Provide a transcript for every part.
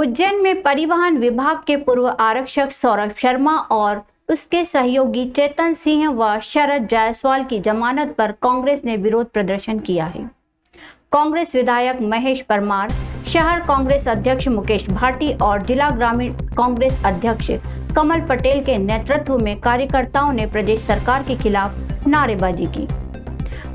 उज्जैन में परिवहन विभाग के पूर्व आरक्षक सौरभ शर्मा और उसके सहयोगी चेतन सिंह व शरद जायसवाल की जमानत पर कांग्रेस ने विरोध प्रदर्शन किया है। कांग्रेस विधायक महेश परमार, शहर कांग्रेस अध्यक्ष मुकेश भाटी और जिला ग्रामीण कांग्रेस अध्यक्ष कमल पटेल के नेतृत्व में कार्यकर्ताओं ने प्रदेश सरकार के खिलाफ नारेबाजी की।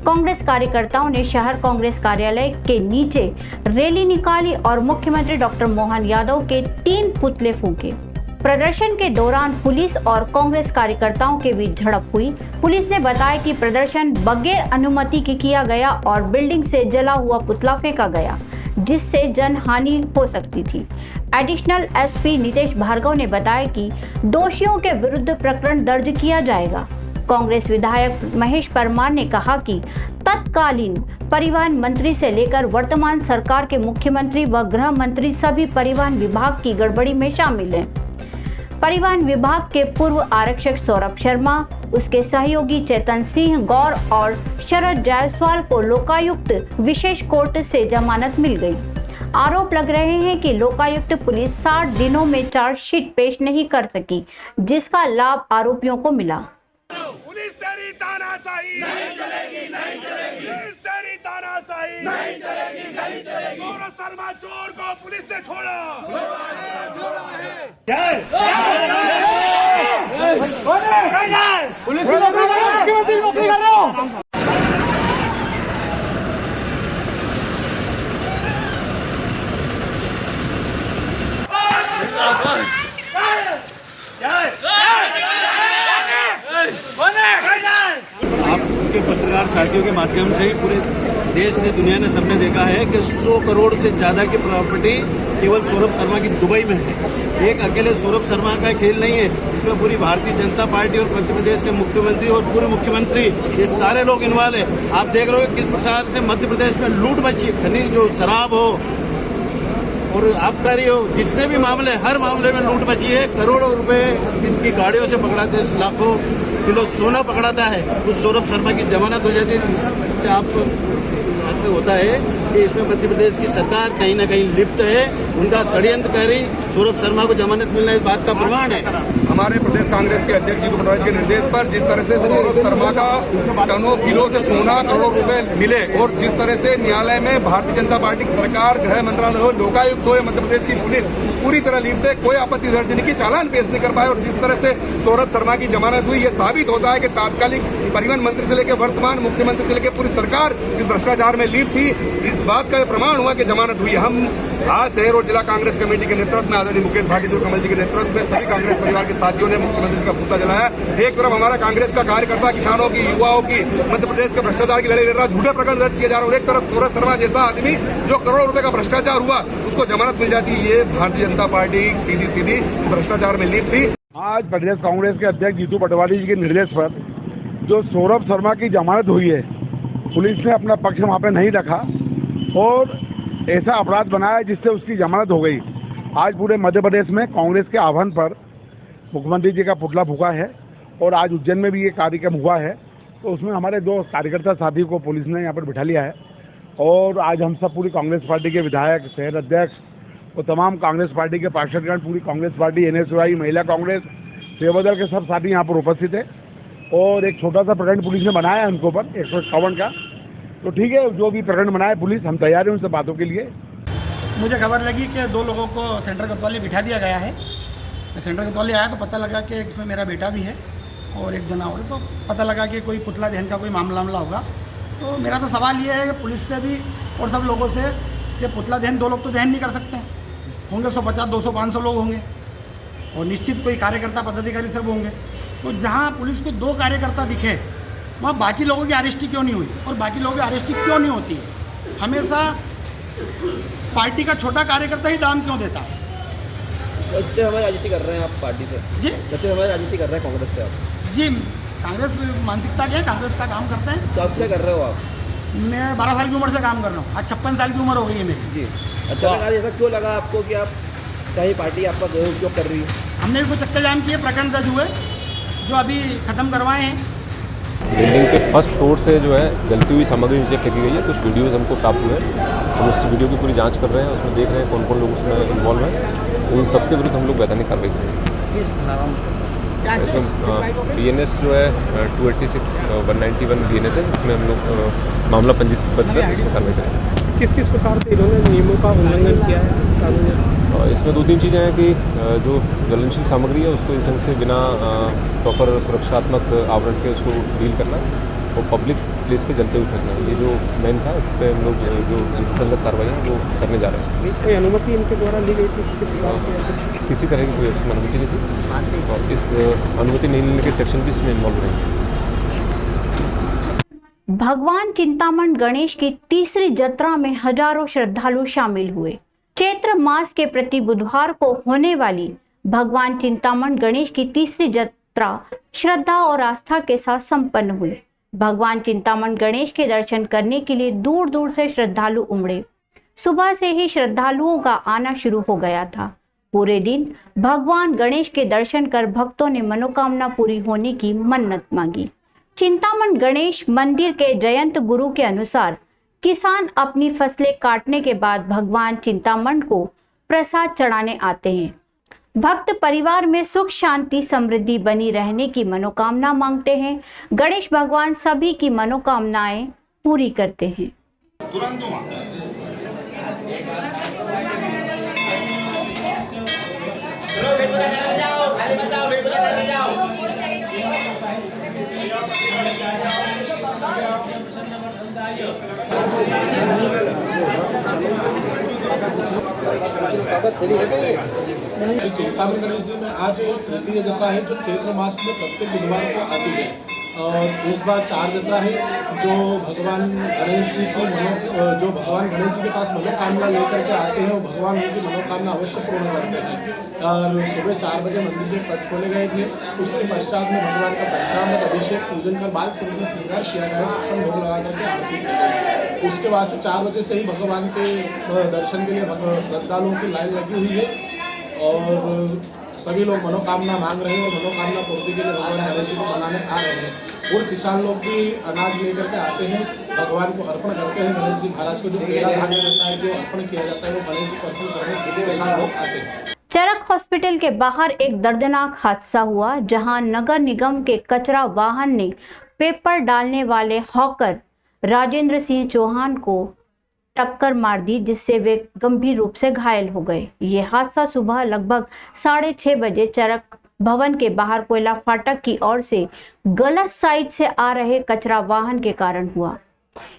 कांग्रेस कार्यकर्ताओं ने शहर कांग्रेस कार्यालय के नीचे रैली निकाली और मुख्यमंत्री डॉक्टर मोहन यादव के 3 पुतले फूंके। प्रदर्शन के दौरान पुलिस और कांग्रेस कार्यकर्ताओं के बीच झड़प हुई। पुलिस ने बताया कि प्रदर्शन बगैर अनुमति के किया गया और बिल्डिंग से जला हुआ पुतला फेंका गया, जिससे जनहानि हो सकती थी। एडिशनल एसपी नितेश भार्गव ने बताया कि दोषियों के विरुद्ध प्रकरण दर्ज किया जाएगा। कांग्रेस विधायक महेश परमार ने कहा कि तत्कालीन परिवहन मंत्री से लेकर वर्तमान सरकार के मुख्यमंत्री व गृह मंत्री सभी परिवहन विभाग की गड़बड़ी में शामिल हैं। परिवहन विभाग के पूर्व आरक्षक सौरभ शर्मा, उसके सहयोगी चेतन सिंह गौर और शरद जायसवाल को लोकायुक्त विशेष कोर्ट से जमानत मिल गई। आरोप लग रहे हैं कि लोकायुक्त पुलिस 60 दिनों में चार्जशीट पेश नहीं कर सकी, जिसका लाभ आरोपियों को मिला। पुलिस तेरी तानाशाही नहीं चलेगी, नहीं चलेगी। पुलिस तेरी तानाशाही नहीं चलेगी, नहीं चलेगी। सौरभ शर्मा चोर को पुलिस ने छोड़ा पुलिस की नौकरी कर रहे हो। आपके पत्रकार साथियों के माध्यम से ही पूरे देश ने, दुनिया ने, सबने देखा है कि 100 करोड़ से ज़्यादा की प्रॉपर्टी केवल सौरभ शर्मा की दुबई में है। एक अकेले सौरभ शर्मा का खेल नहीं है, इसमें पूरी भारतीय जनता पार्टी और मध्य प्रदेश के मुख्यमंत्री और पूर्व मुख्यमंत्री, ये सारे लोग इन्वॉल्व है। आप देख रहे हो किस प्रकार से मध्य प्रदेश में लूट मची, खनिज जो शराब हो और आबकारी हो, जितने भी मामले, हर मामले में लूट मची है। करोड़ों रुपए इनकी गाड़ियों से पकड़ाते हैं, लाखों किलो सोना पकड़ाता है, उस सौरभ शर्मा की जमानत हो जाती है। इससे आपको होता है कि इसमें मध्य प्रदेश की सरकार कहीं ना कहीं लिप्त है, उनका षड्यंत्रकारी सौरभ शर्मा को जमानत मिलना इस बात का प्रमाण है। हमारे प्रदेश कांग्रेस के अध्यक्ष जीतू पटवारी के निर्देश पर जिस तरह से सौरभ शर्मा का टनों किलो से सोना, करोड़ों रुपए मिले और जिस तरह से न्यायालय में भारतीय जनता पार्टी की सरकार, गृह मंत्रालय हो, लोकायुक्त हो, मध्य प्रदेश की पुलिस पूरी तरह लिप्त है, कोई आपत्ति दर्ज नहीं की, चालान पेश नहीं कर पाए और जिस तरह से सौरभ शर्मा की जमानत हुई, ये साबित होता है कि तात्कालिक परिवहन मंत्री से लेकर वर्तमान मुख्यमंत्री से लेकर पूरी सरकार इस भ्रष्टाचार में लिप्त थी। इस बात का प्रमाण हुआ कि जमानत हुई। हम आज शहर और जिला कांग्रेस कमेटी के नेतृत्व में आदरणीय मुकेश भाटी और कमल जी के नेतृत्व में सभी कांग्रेस परिवार के साथियों ने मुख्यमंत्री का पुतला जलाया। एक तरफ हमारा कांग्रेस का कार्यकर्ता किसानों की, युवाओं की, मध्य प्रदेश के भ्रष्टाचार की लड़ाई लड़ रहा, झूठे प्रकरण दर्ज किए जा रहे हैं। एक तरफ सौरभ शर्मा जैसा आदमी जो करोड़ों रुपए का भ्रष्टाचार हुआ, उसको जमानत मिल जाती है। ये भारतीय जनता पार्टी सीधी भ्रष्टाचार में लिप्त थी। आज प्रदेश कांग्रेस के अध्यक्ष जीतू पटवारी जी के निर्देश पर जो सौरभ शर्मा की जमानत हुई है, पुलिस ने अपना पक्ष वहाँ पे नहीं रखा और ऐसा अपराध बनाया जिससे उसकी जमानत हो गई। आज पूरे मध्य प्रदेश में कांग्रेस के आह्वान पर मुख्यमंत्री जी का पुतला फूका है और आज उज्जैन में भी ये कार्यक्रम हुआ है। तो उसमें हमारे 2 कार्यकर्ता साथी को पुलिस ने यहाँ पर बिठा लिया है और आज हम सब पूरी कांग्रेस पार्टी के विधायक, शहर अध्यक्ष और तमाम कांग्रेस पार्टी के पार्षदगण, पूरी कांग्रेस पार्टी, NSY, महिला कांग्रेस, सेवादल के सब साथी यहाँ पर उपस्थित है और एक छोटा सा प्रकरण पुलिस ने बनाया है उनके ऊपर 151 का। तो ठीक है, जो भी प्रकरण बनाए पुलिस, हम तैयार हैं उन सब बातों के लिए। मुझे खबर लगी कि 2 लोगों को सेंटर कोतवाली बिठा दिया गया है। सेंटर कोतवाली आया तो पता लगा कि इसमें मेरा बेटा भी है और एक जना और, तो पता लगा कि कोई पुतला दहन का कोई मामला होगा। तो मेरा तो सवाल ये है कि पुलिस से भी और सब लोगों से कि पुतला दहन 2 लोग तो दहन नहीं कर सकते हैं, होंगे 150, 200, 500 लोग होंगे और निश्चित कोई कार्यकर्ता, पदाधिकारी सब होंगे। तो जहाँ पुलिस को 2 कार्यकर्ता दिखे, वहाँ बाकी लोगों की अरेस्टी क्यों नहीं हुई और बाकी लोगों की अरेस्टी क्यों नहीं होती है? हमेशा पार्टी का छोटा कार्यकर्ता ही दाम क्यों देता है? जब से हमारी राजनीति कर रहे हैं आप पार्टी से जी, जब से हमारी राजनीति कर रहे हैं कांग्रेस से आप? जी, कांग्रेस मानसिकता क्या है, कांग्रेस का काम करते हैं। कब से कर रहे हो आप? मैं 12 साल की उम्र से काम कर रहा हूँ। आज 56 साल की उम्र हो गई है मेरी। जी, अच्छा लगा, ऐसा क्यों लगा आपको कि आप कहीं पार्टी आपका दुरुपयोग कर रही है? हमने भी कुछ चक्कर जाम किए, प्रकरण दर्ज हुए जो अभी ख़त्म करवाए हैं। बिल्डिंग के फर्स्ट फ्लोर से जो है जलती हुई सामग्री नीचे फेंकी गई है। कुछ वीडियोज़ हमको प्राप्त हुए हैं, हम उस वीडियो की पूरी जांच कर रहे हैं, उसमें देख रहे हैं कौन कौन लोग उसमें इन्वॉल्व हैं। उन सबके विरुद्ध हम लोग वैधानिक कार्रवाई करेंगे। इसमें BNS जो है 286 191 BNS है, इसमें हम लोग मामला पंजीबद्ध कर इसमें कार्रवाई करेंगे। किस किस प्रकार से इन्होंने नियमों का उल्लंघन किया है कानून? इसमें 2-3 चीज़ें हैं कि जो ज्वलनशील सामग्री है उसको इस ढंग से बिना प्रॉपर सुरक्षात्मक आवरण के उसको डील करना और पब्लिक प्लेस पे जलते हुए फेंकना, ये जो मेन था, इस पर हम लोग जो संगत कार्रवाई है वो करने जा रहे हैं। कोई अनुमति इनके द्वारा ली गई थी किसी तरह की कोई अनुमति नहीं थी और इस अनुमति नहीं लेने के सेक्शन भी इसमें इन्वॉल्व रहेंगे। भगवान चिंतामण गणेश की तीसरी जत्रा में हजारों श्रद्धालु शामिल हुए। चैत्र मास के प्रति बुधवार को होने वाली भगवान चिंतामण गणेश की तीसरी जत्रा श्रद्धा और आस्था के साथ संपन्न हुई। भगवान चिंतामण गणेश के दर्शन करने के लिए दूर दूर से श्रद्धालु उमड़े। सुबह से ही श्रद्धालुओं का आना शुरू हो गया था। पूरे दिन भगवान गणेश के दर्शन कर भक्तों ने मनोकामना पूरी होने की मन्नत मांगी। चिंतामण गणेश मंदिर के जयंत गुरु के अनुसार किसान अपनी फसलें काटने के बाद भगवान चिंतामण को प्रसाद चढ़ाने आते हैं। भक्त परिवार में सुख शांति समृद्धि बनी रहने की मनोकामना मांगते हैं। गणेश भगवान सभी की मनोकामनाएं पूरी करते हैं। चिंतामण गणेश जी में आज एक तृतीय जत्रा है जो चैत्र मास में प्रत्येक बुधवार को आती है और इस बार 4 जत्रा है जो भगवान गणेश जी के पास मनोकामना लेकर के आते हैं वो भगवान उनकी मनोकामना अवश्य पूर्ण करते हैं। और सुबह 4 बजे मंदिर के पट खोले गए थे। उसके पश्चात में भगवान का पंचामृत अभिषेक पूजन कर बाल स्वरूप में श्रृंगार किया गया, 56 भोग लगा करके आरती की गई। उसके बाद से 4 बजे से ही भगवान के दर्शन के लिए श्रद्धालुओं की लाइन लगी हुई है और सभी लोग मनोकामना मांग रहे हैं और मनोकामना पूर्ति के लिए भगवान गणेश जी को मनाने आ रहे हैं। और किसान लोग भी अनाज लेकर के आते हैं, भगवान को अर्पण करते हैं। गणेश जी महाराज को जो पेड़ा धान्य रहता है जो अर्पण किया जाता है वो गणेश जी को अर्पण करने के लिए किसान लोग आते हैं। चरक हॉस्पिटल के बाहर एक दर्दनाक हादसा हुआ जहां नगर निगम के कचरा वाहन ने पेपर डालने वाले हॉकर राजेंद्र सिंह चौहान को टक्कर मार दी, जिससे वे गंभीर रूप से घायल हो गए। ये हादसा सुबह लगभग 6:30 बजे चरक भवन के बाहर कोयला फाटक की ओर से गलत साइड से आ रहे कचरा वाहन के कारण हुआ।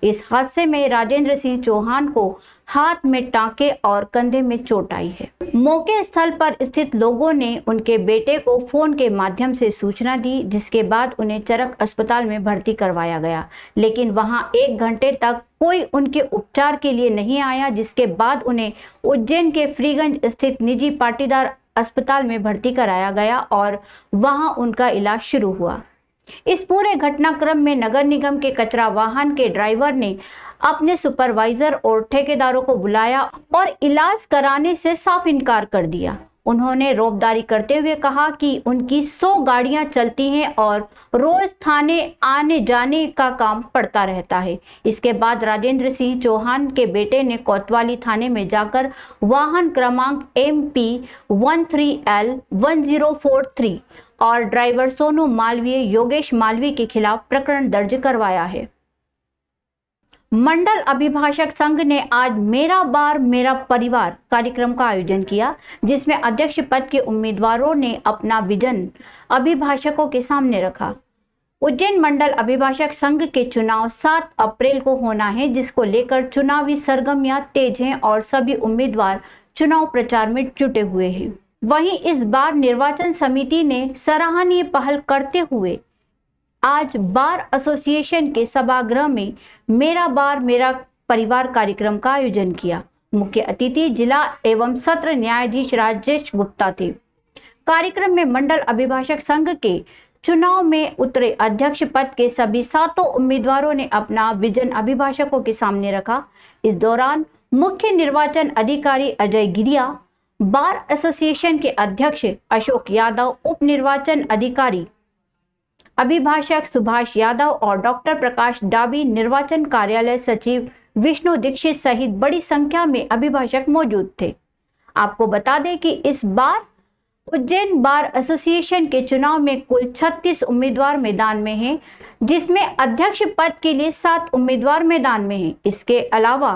इस हादसे में राजेंद्र सिंह चौहान को हाथ में टांके और कंधे में चोट आई है। मौके स्थल पर स्थित लोगों ने उनके बेटे को फोन के माध्यम से सूचना दी, जिसके बाद उन्हें चरक अस्पताल में भर्ती करवाया गया, लेकिन वहां 1 घंटे तक कोई उनके उपचार के लिए नहीं आया, जिसके बाद उन्हें उज्जैन के फ्रीगंज स्थित निजी पाटीदार अस्पताल में भर्ती कराया गया और वहां उनका इलाज शुरू हुआ। इस पूरे घटनाक्रम में नगर निगम के कचरा वाहन के ड्राइवर ने अपने सुपरवाइजर और ठेकेदारों को बुलाया और इलाज कराने से साफ इनकार कर दिया। उन्होंने रौबदारी करते हुए कहा कि उनकी 100 गाड़ियां चलती हैं और रोज थाने आने जाने का काम पड़ता रहता है। इसके बाद राजेंद्र सिंह चौहान के बेटे ने कोतवाली थाने में जाकर वाहन क्रमांक MP 13L 1043 और ड्राइवर सोनू मालवीय योगेश मालवीय के खिलाफ प्रकरण दर्ज करवाया है। मंडल अभिभाषक संघ ने आज मेरा बार मेरा परिवार कार्यक्रम का आयोजन किया, जिसमें अध्यक्ष पद के उम्मीदवारों ने अपना विजन अभिभाषकों के सामने रखा। उज्जैन मंडल अभिभाषक संघ के चुनाव 7 अप्रैल को होना है, जिसको लेकर चुनावी सरगर्मियां तेज हैं और सभी उम्मीदवार चुनाव प्रचार में जुटे हुए हैं। वहीं इस बार निर्वाचन समिति ने सराहनीय पहल करते हुए आज बार एसोसिएशन के सभागृह में मेरा बार मेरा परिवार कार्यक्रम का आयोजन किया। मुख्य अतिथि जिला एवं सत्र न्यायाधीश राजेश गुप्ता थे। कार्यक्रम में मंडल अभिभाषक संघ के चुनाव में उतरे अध्यक्ष पद के सभी 7 उम्मीदवारों ने अपना विजन अभिभाषकों के सामने रखा। इस दौरान मुख्य निर्वाचन अधिकारी अजय गिरिया, बार एसोसिएशन के अध्यक्ष अशोक यादव, उप निर्वाचन अधिकारी अभिभाषक सुभाष यादव और डॉक्टर प्रकाश डाबी, निर्वाचन कार्यालय सचिव विष्णु दीक्षित सहित बड़ी संख्या में अभिभाषक मौजूद थे। आपको बता दें कि इस बार उज्जैन बार एसोसिएशन के चुनाव में कुल 36 उम्मीदवार मैदान में हैं, जिसमें अध्यक्ष पद के लिए 7 उम्मीदवार मैदान में हैं। इसके अलावा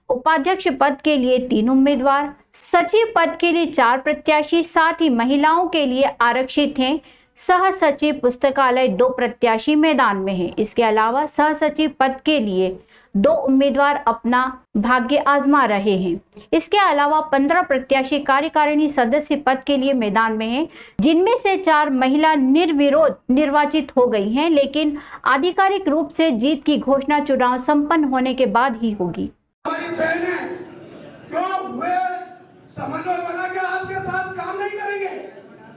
उपाध्यक्ष पद के लिए 3 उम्मीदवार, सचिव पद के लिए 4 प्रत्याशी, साथ ही महिलाओं के लिए आरक्षित हैं। सह सचिव पुस्तकालय 2 प्रत्याशी मैदान में हैं। इसके अलावा सह सचिव पद के लिए 2 उम्मीदवार अपना भाग्य आजमा रहे हैं। इसके अलावा 15 प्रत्याशी कार्यकारिणी सदस्य पद के लिए मैदान में हैं, जिनमें से 4 महिला निर्विरोध निर्वाचित हो गई हैं, लेकिन आधिकारिक रूप से जीत की घोषणा चुनाव संपन्न होने के बाद ही होगी। हमारी बहनें जो हुए समन्वय बना के आपके साथ काम नहीं करेंगे,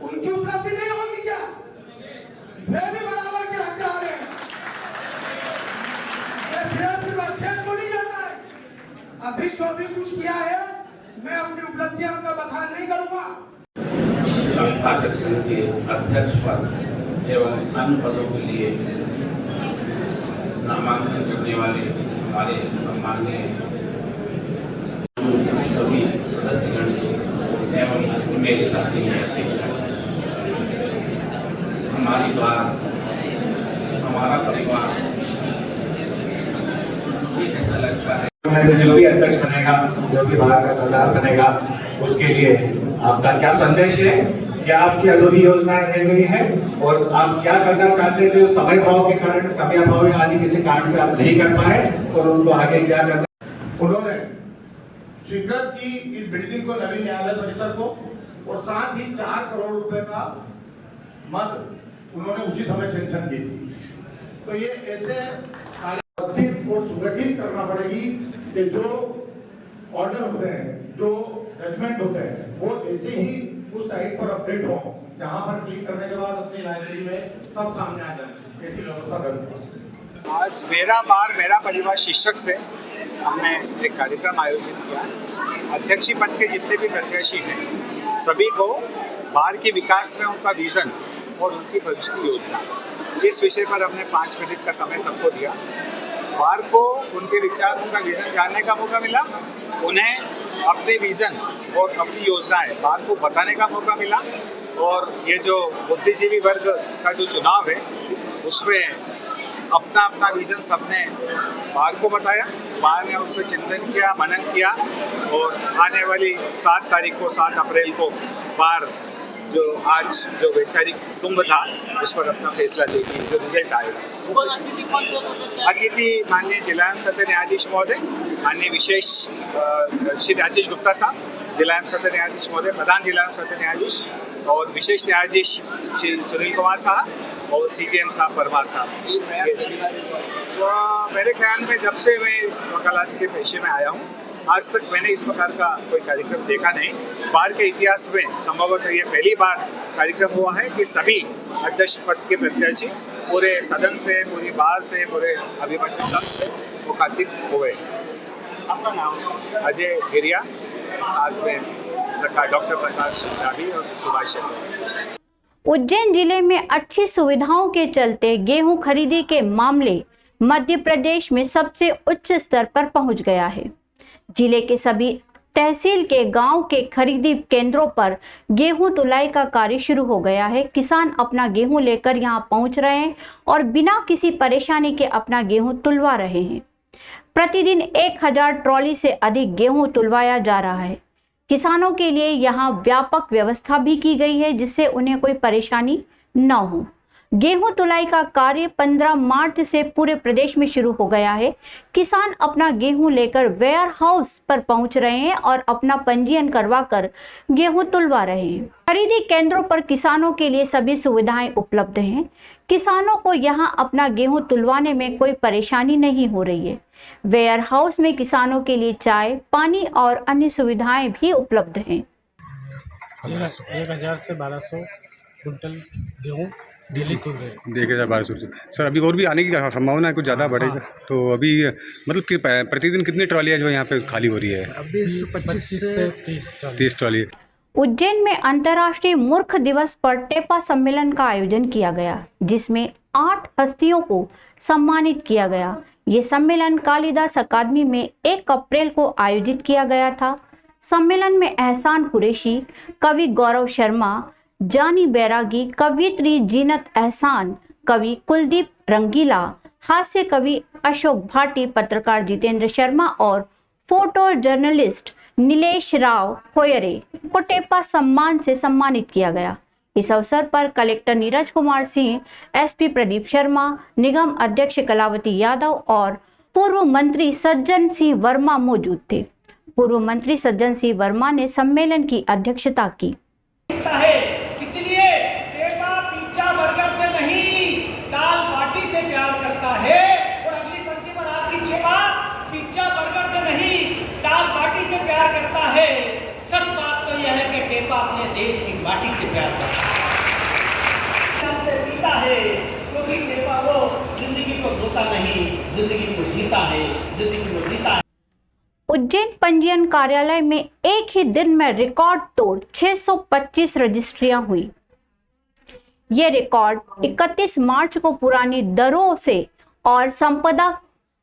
उनकी उपलब्धि नहीं होगी क्या? वे भी बराबर के हकदार हैं। सिर्फ अध्यक्ष को नहीं जाता है। अभी जो भी कुछ किया है, मैं अपनी उपलब्धियां का बखान नहीं करूंगा। अभिभाषक संघ के अध्यक्ष पद एवं अन्य पदों के लिए नामांकन करने वाले हमारे सम्माननीय सभी सदस्यगण एवं मेरे साथी हमारी बात, हमारा परिवार ऐसा लगता है जो भी अध्यक्ष बनेगा, जो भी भारत का सरदार बनेगा, उसके लिए आपका क्या संदेश है, क्या आपकी अधूरी योजनाएं रह गई है और आप क्या करना चाहते हैं जो समय भाव के कारण, समय अभाव आदि किसी कारण से आप नहीं कर पाए और उनको आगे क्या करना। उन्होंने स्वीकृत की इस बिल्डिंग को, नवीन न्यायालय परिसर को, और साथ ही 4 करोड़ रुपए का मद उन्होंने उसी समय सेंक्शन की थी। तो ये ऐसे और सुगठित करना पड़ेगी कि जो ऑर्डर होते हैं, जो जजमेंट होते हैं, वो जैसे ही उस साइट पर अपडेट हो, जहां पर क्लिक करने के बाद अपनी लाइब्रेरी में सब सामने आ जाए, ऐसी व्यवस्था करें। आज मेरा बार मेरा परिवार शीर्षक से हमने एक कार्यक्रम आयोजित किया। अध्यक्षीय पद के जितने भी प्रत्याशी हैं, सभी को बार के विकास में उनका विजन और उनकी भविष्य की योजना, इस विषय पर हमने 5 मिनट का समय सबको दिया। बार को उनके विचार, उनका विजन जानने का मौका मिला, उन्हें अपने विजन और अपनी योजनाएं बार को बताने का मौका मिला। और ये जो बुद्धिजीवी वर्ग का जो चुनाव है, उसमें अपना अपना विजन सबने बार को बताया। बार ने उस पर चिंतन किया, मनन किया, और आने वाली 7 तारीख को, 7 अप्रैल को बार जो आज जो वैचारिक कुंभ था, उस पर अपना फैसला देगी, जो रिजल्ट आएगा। अतिथि माननीय जिला एवं सत्र न्यायाधीश महोदय, माननीय विशेष श्री राजेश गुप्ता साहब, जिला एवं सत्र न्यायाधीश महोदय, प्रधान जिला एवं सत्र न्यायाधीश, और विशेष न्यायाधीश श्री सुनील कुमार साहब और CJM साहब परमार साहब। मेरे ख्याल में जब से मैं इस वकालत के पेशे में आया हूँ, आज तक मैंने इस प्रकार का कोई कार्यक्रम देखा नहीं। बार के इतिहास में संभवतः ये पहली बार कार्यक्रम हुआ है कि सभी अध्यक्ष पद के प्रत्याशी पूरे सदन से, पूरी बार से, पूरे अभिभाषक संघ से मुखातिब हुए। आपका नाम? अजय गिरिया, साथ में डॉक्टर प्रकाश डाबी और सुभाष यादव। उज्जैन जिले में अच्छी सुविधाओं के चलते गेहूं खरीदी के मामले मध्य प्रदेश में सबसे उच्च स्तर पर पहुंच गया है। जिले के सभी तहसील के गांव के खरीदी केंद्रों पर गेहूं तुलाई का कार्य शुरू हो गया है। किसान अपना गेहूं लेकर यहां पहुंच रहे हैं और बिना किसी परेशानी के अपना गेहूं तुलवा रहे हैं। प्रतिदिन 1000 ट्रॉली से अधिक गेहूं तुलवाया जा रहा है। किसानों के लिए यहां व्यापक व्यवस्था भी की गई है, जिससे उन्हें कोई परेशानी न हो। गेहूं तुलाई का कार्य 15 मार्च से पूरे प्रदेश में शुरू हो गया है। किसान अपना गेहूं लेकर वेयर हाउस पर पहुंच रहे हैं और अपना पंजीयन करवाकर गेहूं तुलवा रहे हैं। खरीदी केंद्रों पर किसानों के लिए सभी सुविधाएं उपलब्ध हैं। किसानों को यहां अपना गेहूं तुलवाने में कोई परेशानी नहीं हो रही है। वेयर हाउस में किसानों के लिए चाय, पानी और अन्य सुविधाएं भी उपलब्ध हैं। 1000 से 1200 कुंटल गेहूँ डेली तुल रहे हैं। 1000-1200 से सर, अभी और भी आने की संभावना है, कुछ ज़्यादा बढ़ेगा? तो अभी मतलब कि प्रतिदिन कितनी ट्रॉलियाँ जो यहाँ पे खाली हो रही है? अभी 25 से 30 ट्रॉली। उज्जैन में अंतर्राष्ट्रीय मूर्ख दिवस पर टेपा सम्मेलन का आयोजन किया गया, जिसमें 8 हस्तियों को सम्मानित किया गया। ये सम्मेलन कालिदास अकादमी में 1 अप्रैल को आयोजित किया गया था। सम्मेलन में एहसान कुरैशी, कवि गौरव शर्मा, जानी बैरागी, कवियत्री जीनत एहसान, कवि कुलदीप रंगीला, हास्य कवि अशोक भाटी, पत्रकार जितेंद्र शर्मा और फोटो जर्नलिस्ट नीलेश राव होयरे को टेपा सम्मान से सम्मानित किया गया। इस अवसर पर कलेक्टर नीरज कुमार सिंह, एसपी प्रदीप शर्मा, निगम अध्यक्ष कलावती यादव और पूर्व मंत्री सज्जन सिंह वर्मा मौजूद थे। पूर्व मंत्री सज्जन सिंह वर्मा ने सम्मेलन की अध्यक्षता की। इसलिए टेपा पिज्जा बर्गर से नहीं, दाल बाटी से प्यार करता है। और अगली पंक्ति पर आपकी टेपा पिज्जा बर्गर से नहीं, दाल बाटी से प्यार करता है। सच बात तो यह है कि टेपा अपने देश की माटी से प्यार करता है, पीता है, क्योंकि टेपा वो जिंदगी को धोता नहीं, जिंदगी को जीता है, जिंदगी को जीता है। उज्जैन पंजीयन कार्यालय में एक ही दिन में रिकॉर्ड तोड़ 625 रजिस्ट्रियां हुई। ये रिकॉर्ड 31 मार्च को पुरानी दरों से और संपदा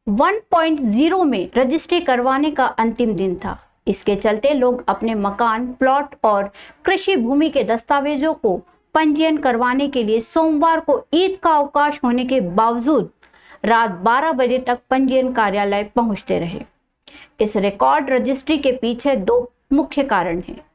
1.0 में रजिस्ट्री करवाने का अंतिम दिन था। इसके चलते लोग अपने मकान, प्लॉट और कृषि भूमि के दस्तावेजों को पंजीयन करवाने के लिए सोमवार को ईद का अवकाश होने के बावजूद रात 12 बजे तक पंजीयन कार्यालय पहुंचते रहे। इस रिकॉर्ड रजिस्ट्री के पीछे 2 मुख्य कारण हैं।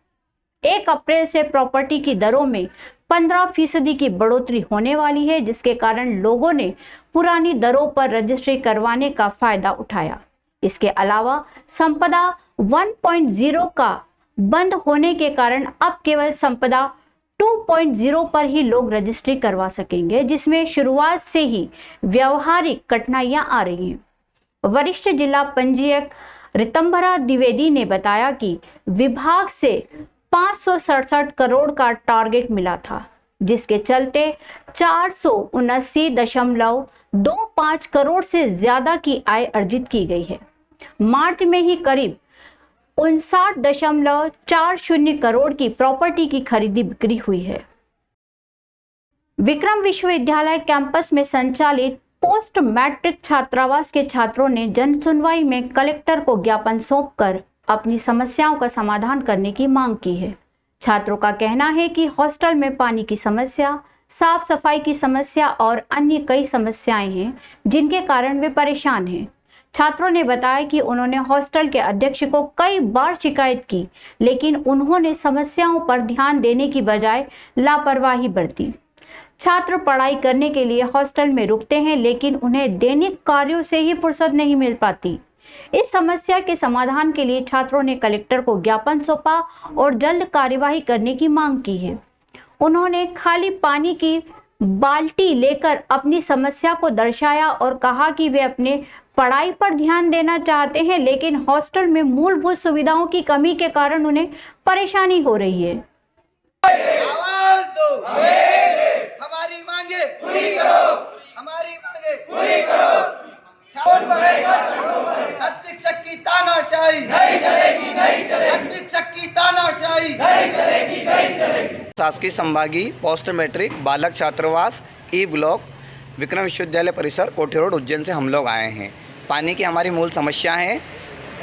1 अप्रैल से प्रॉपर्टी की दरों में 15% की बढ़ोतरी होने वाली है, जिसके कारण लोगों ने पुरानी दरों पर रजिस्ट्री करवाने का फायदा उठाया। इसके अलावा संपदा 1.0 का बंद होने के कारण अब केवल संपदा 2.0 पर ही लोग रजिस्ट्री करवा सकेंगे, जिसमें शुरुआत से ही व्यवहारिक कठिनाइयां आ रही हैं। वरिष्ठ जिला पंजीयक रितंभरा द्विवेदी ने बताया कि विभाग से 567 करोड़ का टारगेट मिला था, जिसके चलते 479.25 करोड़ से ज्यादा की आय अर्जित की गई है। मार्च में ही करीब 59.40 करोड़ की प्रॉपर्टी की खरीदी बिक्री हुई है। विक्रम विश्वविद्यालय कैंपस में संचालित पोस्ट मैट्रिक छात्रावास के छात्रों ने जन सुनवाई में कलेक्टर को ज्ञापन सौंपकर अपनी समस्याओं का समाधान करने की मांग की है। छात्रों का कहना है कि हॉस्टल में पानी की समस्या, साफ सफाई की समस्या और अन्य कई समस्याएं हैं, जिनके कारण वे परेशान हैं। छात्रों ने बताया कि उन्होंने हॉस्टल के अध्यक्ष को कई बार शिकायत की, लेकिन उन्होंने समस्याओं पर ध्यान देने की बजाय लापरवाही बरती। छात्र पढ़ाई करने के लिए हॉस्टल में रुकते हैं, लेकिन उन्हें दैनिक कार्यों से ही फुर्सत नहीं मिल पाती। इस समस्या के समाधान के लिए छात्रों ने कलेक्टर को ज्ञापन सौंपा और जल्द कार्यवाही करने की मांग की है। उन्होंने खाली पानी की बाल्टी लेकर अपनी समस्या को दर्शाया और कहा कि वे अपने पढ़ाई पर ध्यान देना चाहते हैं, लेकिन हॉस्टल में मूलभूत सुविधाओं की कमी के कारण उन्हें परेशानी हो रही है। आवाज दो, हमारी मांगे पूरी करो, हमारी मांगे पूरी करो। अध्यक्ष की तानाशाही नहीं चलेगी, नहीं चलेगी। अध्यक्ष की तानाशाही नहीं चलेगी, नहीं चलेगी। शासकीय संभागीय पोस्ट मैट्रिक बालक छात्रावास ई ब्लॉक विक्रम विश्वविद्यालय परिसर कोठी रोड उज्जैन से हम लोग आए हैं। पानी की हमारी मूल समस्या है।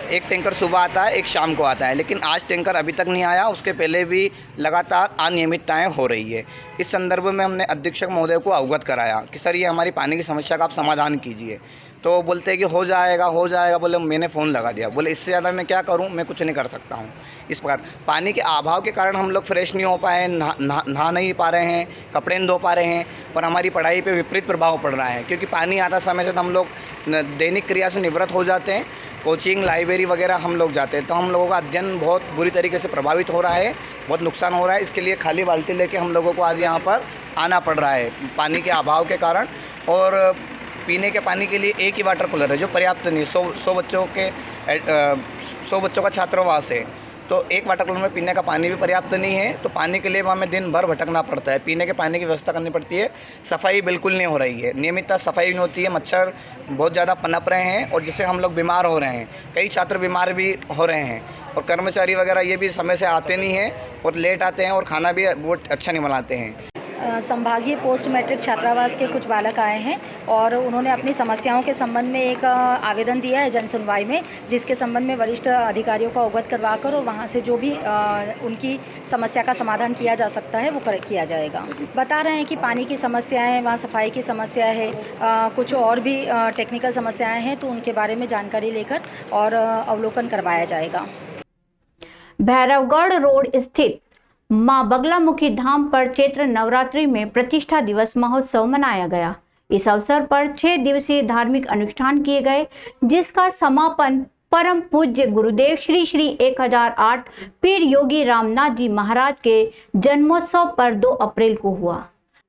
एक टैंकर सुबह आता है, एक शाम को आता है, लेकिन आज टैंकर अभी तक नहीं आया। उसके पहले भी लगातार अनियमितताएं हो रही है। इस संदर्भ में हमने अधीक्षक महोदय को अवगत कराया कि सर ये हमारी पानी की समस्या का आप समाधान कीजिए। तो बोलते हैं कि हो जाएगा हो जाएगा। बोले मैंने फ़ोन लगा दिया। बोले इससे ज़्यादा मैं क्या करूं, मैं कुछ नहीं कर सकता हूं। इस प्रकार पानी के अभाव के कारण हम लोग फ्रेश नहीं हो पाए, नहा नहीं पा रहे हैं, कपड़े नहीं धो पा रहे हैं, और हमारी पढ़ाई पे विपरीत प्रभाव पड़ रहा है। क्योंकि पानी आता समय से हम लोग दैनिक क्रिया से निवृत्त हो जाते हैं, कोचिंग लाइब्रेरी वगैरह हम लोग जाते हैं, तो हम लोगों का अध्ययन बहुत बुरी तरीके से प्रभावित हो रहा है, बहुत नुकसान हो रहा है। इसके लिए खाली बाल्टी लेके हम लोगों को आज यहाँ पर आना पड़ रहा है पानी के अभाव के कारण। और पीने के पानी के लिए एक ही वाटर कूलर है जो पर्याप्त नहीं। 100 बच्चों का छात्रावास है, तो एक वाटर कूलर में पीने का पानी भी पर्याप्त नहीं है। तो पानी के लिए हमें दिन भर भटकना पड़ता है, पीने के पानी की व्यवस्था करनी पड़ती है। सफाई बिल्कुल नहीं हो रही है, नियमितता सफाई नहीं होती है। मच्छर बहुत ज़्यादा पनप रहे हैं और जिससे हम लोग बीमार हो रहे हैं। कई छात्र बीमार भी हो रहे हैं, और कर्मचारी वगैरह ये भी समय से आते नहीं हैं और लेट आते हैं, और खाना भी वो अच्छा नहीं बनाते हैं। संभागीय पोस्ट मैट्रिक छात्रावास के कुछ बालक आए हैं और उन्होंने अपनी समस्याओं के संबंध में एक आवेदन दिया है जन सुनवाई में, जिसके संबंध में वरिष्ठ अधिकारियों को अवगत करवाकर और वहाँ से जो भी उनकी समस्या का समाधान किया जा सकता है वो किया जाएगा। बता रहे हैं कि पानी की समस्या है, वहाँ सफाई की समस्या है, कुछ और भी टेक्निकल समस्याएँ हैं, तो उनके बारे में जानकारी लेकर और अवलोकन करवाया जाएगा। भैरवगढ़ रोड स्थित मां बगलामुखी धाम पर चैत्र नवरात्रि में प्रतिष्ठा दिवस महोत्सव मनाया गया। इस अवसर पर 6 दिवसीय धार्मिक अनुष्ठान किए गए, जिसका समापन परम पूज्य गुरुदेव श्री श्री 1008 पीर योगी रामनाथ जी महाराज के जन्मोत्सव पर 2 अप्रैल को हुआ।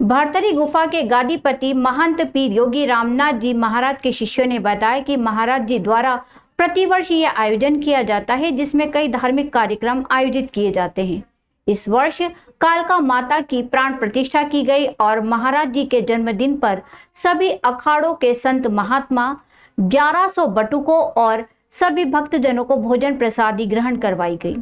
भरतरी गुफा के गादीपति महंत पीर योगी रामनाथ जी महाराज के शिष्यों ने बताया कि महाराज जी द्वारा प्रतिवर्ष यह आयोजन किया जाता है, जिसमें कई धार्मिक कार्यक्रम आयोजित किए जाते हैं। इस वर्ष कालका माता की प्राण प्रतिष्ठा की गई और महाराज जी के जन्मदिन पर सभी अखाड़ों के संत महात्मा 1100 बटुकों और सभी भक्तजनों को भोजन प्रसादी ग्रहण करवाई गई।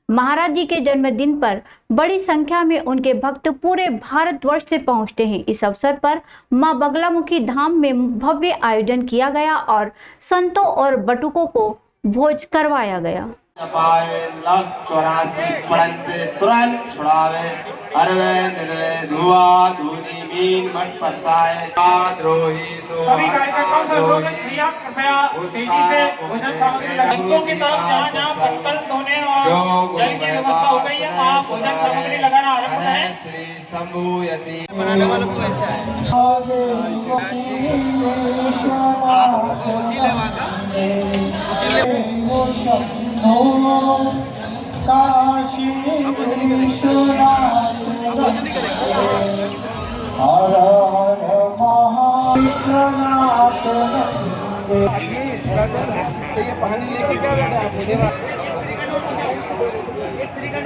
महाराज जी के जन्मदिन पर बड़ी संख्या में उनके भक्त पूरे भारतवर्ष से पहुंचते हैं। इस अवसर पर मां बगलामुखी धाम में भव्य आयोजन किया गया और संतों और बटुकों को भोज करवाया गया। 84 पढ़ते तुरंत छुड़ावे, अरवे निरवे धुआ धूनी मीन मठ परसाए द्रोही सभी कार्यकर्ताओं से अनुरोध है, कृपया तेजी से भोजन सामग्री भक्तों की तरफ जहाँ बर्तन धोने और जल की व्यवस्था हो गई है, वहाँ भोजन सामग्री लगाना आरंभ करें। श्री शंभु यति बनाने वालों को ऐसा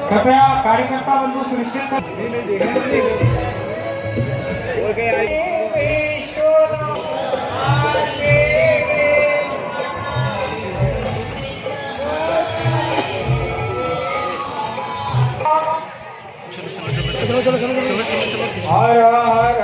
कृपया कार्यकर्ता बंधु सुनिश्चित हर हर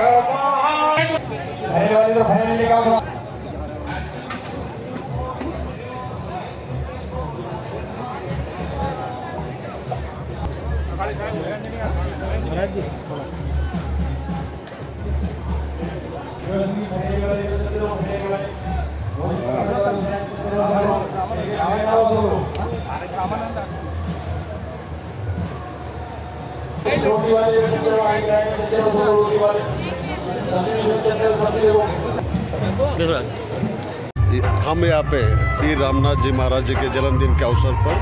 हम यहाँ पे पीर रामनाथ जी महाराज जी के जन्मदिन के अवसर पर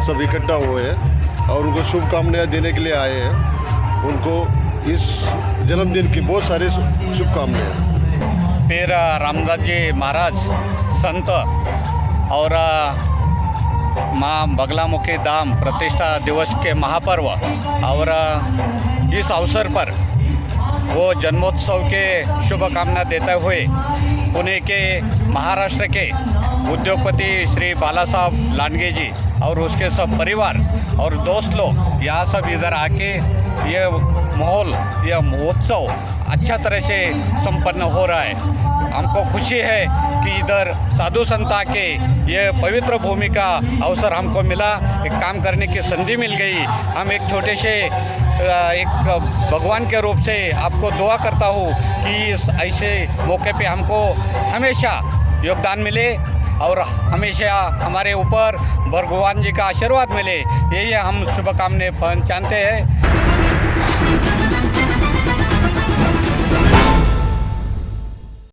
सब इकट्ठा हुए हैं और उनको शुभकामनाएं देने के लिए आए हैं। उनको इस जन्मदिन की बहुत सारी शुभकामनाएं। पीर रामनाथ जी महाराज संत और माँ बगलामुखी धाम प्रतिष्ठा दिवस के महापर्व और इस अवसर पर वो जन्मोत्सव के शुभकामना देते हुए पुणे के महाराष्ट्र के उद्योगपति श्री बाला साहब लांडगे जी और उसके सब परिवार और दोस्त लोग यहाँ सब इधर आके ये माहौल, यह महोत्सव अच्छा तरह से संपन्न हो रहा है। हमको खुशी है कि इधर साधु संता के ये पवित्र भूमि का अवसर हमको मिला, एक काम करने की संधि मिल गई। हम एक छोटे से एक भगवान के रूप से आपको दुआ करता हूँ कि इस ऐसे मौके पे हमको हमेशा योगदान मिले और हमेशा हमारे ऊपर भगवान जी का आशीर्वाद मिले, यही हम शुभकामनाएं पहुँचाते हैं।